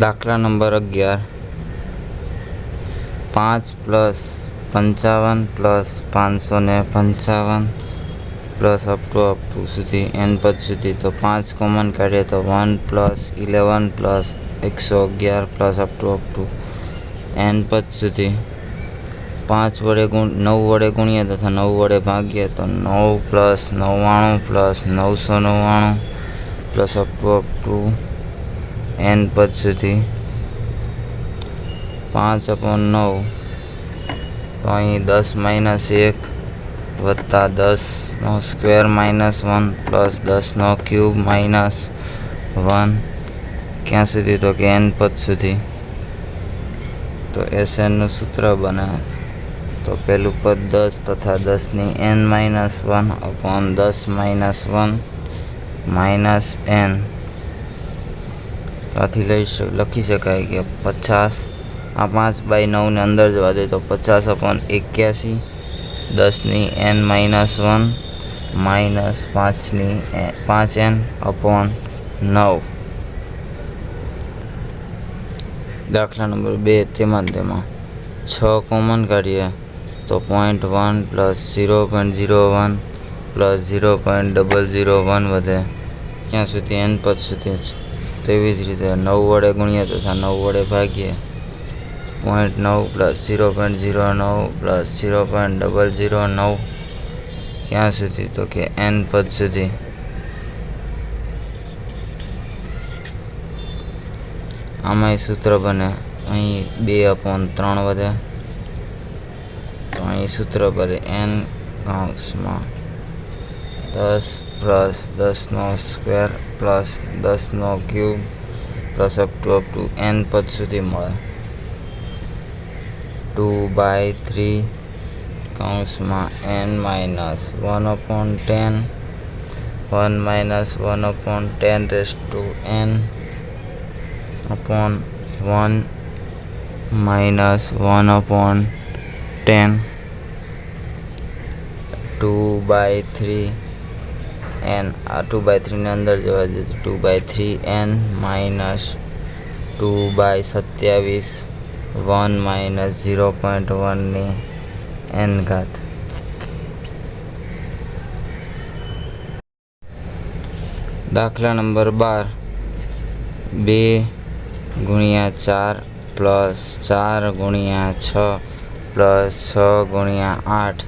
દાખલા number 11 5 plus 55 plus 555 plus up two સુધી n પદ સુધી. તો 5 કોમન કાઢીએ તો 1 plus 11 plus 111 plus up to n પદ સુધી. 5 વડે 9 વડે ગુણીએ તથા 9 વડે ભાગીએ તો 9 plus 99 plus 999 plus up to n પદ સુધી. 5/9 તો અહીં 10 - 1 વત્તા 10નો સ્ક્વેર -1 પ્લસ 10નો ક્યુબ -1 ક્યાં સુધી? તો કે n પદ સુધી. તો SNનું સૂત્ર બને તો પહેલું પદ 10 તથા 10ની n-1 અપોન 10 - 1 n. આથી લખી શકાય કે 50. આ 5/9 ને અંદર જવા દે તો 50/81 10ની n-1 5n અપોન 9. દાખલા નંબર 2 તેમાં 6 કોમન કાઢીએ તો 0.1 પ્લસ 0.01 પ્લસ 0.001 વધે ક્યાં સુધી? n પદ સુધી. તેવી જ રીતે 9 વડે ગુણીએ તથા 9 વડે ભાગીએ 0.9 પ્લસ 0.09 પ્લસ 0.009 ક્યાં સુધી? તો કે n પદ સુધી. આમાંય સૂત્ર બને અહીં 2/3 વધે તો અહીં સૂત્ર બને n કૌંસમાં 10 પ્લસ 10નો સ્ક્વેર પ્લસ 10નો cube plus up to n પદ સુધી મળે. 2/3 કૌંસમાં n-1/10 1-1/10n અપોન 1 -1/10 2/3 n. આ 2/3 ને અંદર જવા દે તો 2/3n - 2/27 1 - 0.1 n ઘાત. દાખલા નંબર 12 2 × 4 પ્લસ 4 × 6 પ્લસ 6 × 8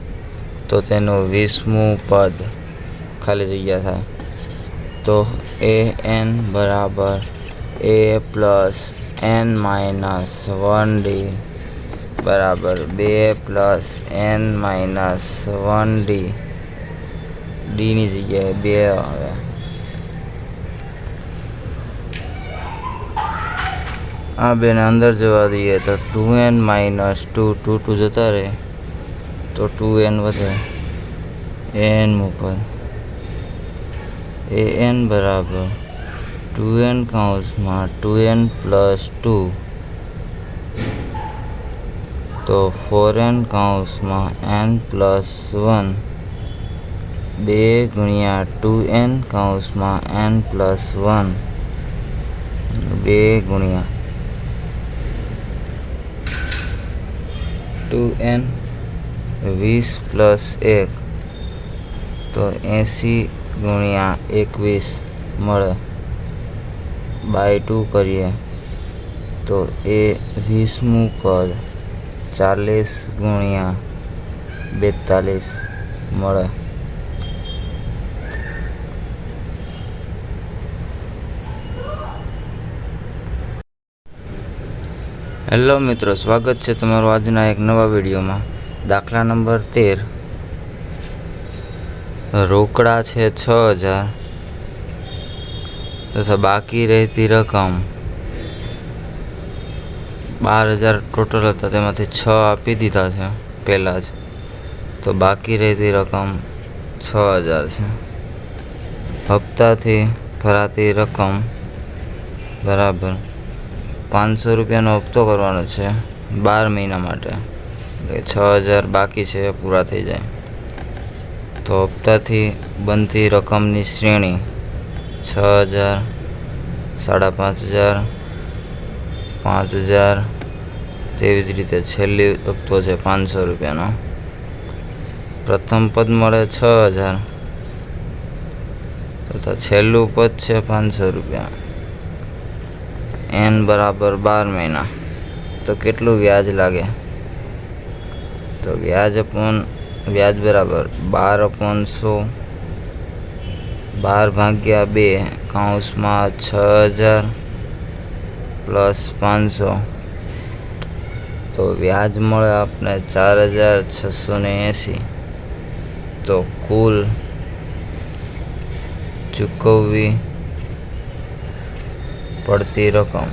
તો તેનું 20મું પદ ખાલી જગ્યા થાય. તો an બરાબર a પ્લસ n-1d બરાબર 2 પ્લસ n-1d. ડીની જગ્યાએ 2 આવે. આ બેને અંદર જવા દઈએ તો 2n - 2 જતા રહે તો 2n વધે. anનું પદ an બરાબર 2n કૌંસમાં 2n પ્લસ 2 તો 4n કૌંસમાં n પ્લસ 1 2 × 2n કૌંસમાં n પ્લસ 1 2 × 2n 20 પ્લસ 1 તો 80 × 21 મળે. બાય 2 કરીએ તો એ 20મું પદ 40 × 42 મળે. હેલો મિત્રો, સ્વાગત છે તમારું આજના એક નવા વિડીયોમાં. દાખલા નંબર 13 રોકડા છે 6000 તથા બાકી રહેતી રકમ 12000 ટોટલ હતા, તેમાંથી 6 આપી દીધા છે પહેલાં જ. તો બાકી રહેતી રકમ 6000 છે. હપ્તાથી ભરાતી રકમ બરાબર 500 રૂપિયાનો હપ્તો કરવાનો છે 12 મહિના માટે. એટલે 6000 બાકી છે એ પૂરા થઈ જાય. તો હપ્તાથી બનતી રકમની શ્રેણી 6000, 5500, 5000, તેવી જ રીતે છેલ્લી હપ્તો છે 500 રૂપિયાનો. પ્રથમ પદ મળે 6000 તથા છેલ્લું પદ છે 500 રૂપિયા. n બરાબર 12 મહિના. તો કેટલું વ્યાજ લાગે? તો વ્યાજ બરાબર 12/100, 12/2 કૌંસમાં 6000 પ્લસ 500. તો વ્યાજ મળે આપણે 4680. તો કુલ ચૂકવવી પડતી રકમ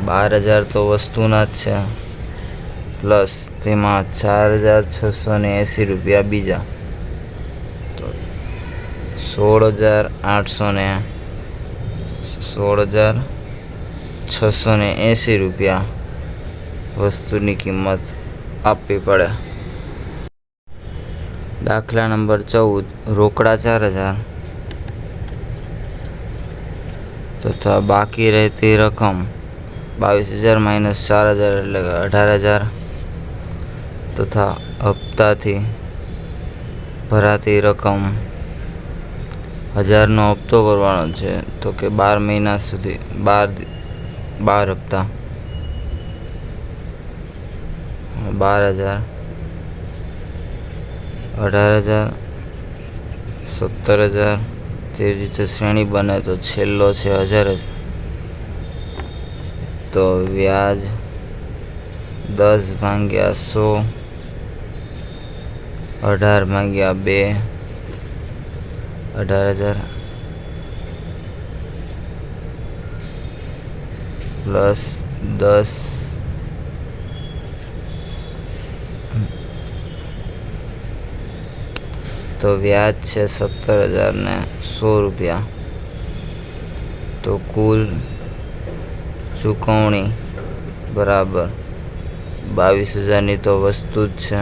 12000 તો વસ્તુના જ છે, પ્લસ તેમાં 4680 રૂપિયા બીજા. તો 16680 રૂપિયા વસ્તુની કિંમત આપવી પડે. દાખલા નંબર 14, રોકડા 4000 તથા બાકી રહેતી રકમ 22000 - 4000 એટલે કે 18000 તથા હપ્તાથી ભરાતી રકમ 1000નો હપ્તો કરવાનો છે. તો કે 12 મહિના સુધી 12 હપ્તા 12000, 18000, 17000, તેવી રીતે શ્રેણી બને. તો છેલ્લો છે 1000. તો વ્યાજ 10/100, 18/2, 18000 પ્લસ 10. તો વ્યાજ છે 17000 રૂપિયા. તો કુલ ચૂકવણી બરાબર 22000ની તો વસ્તુ જ છે,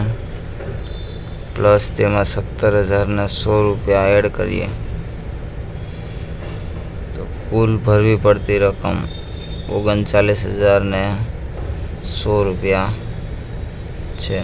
પ્લસ તેમાં 17000 રૂપિયા એડ કરીએ તો કુલ ભરવી પડતી રકમ 39000 રૂપિયા છે.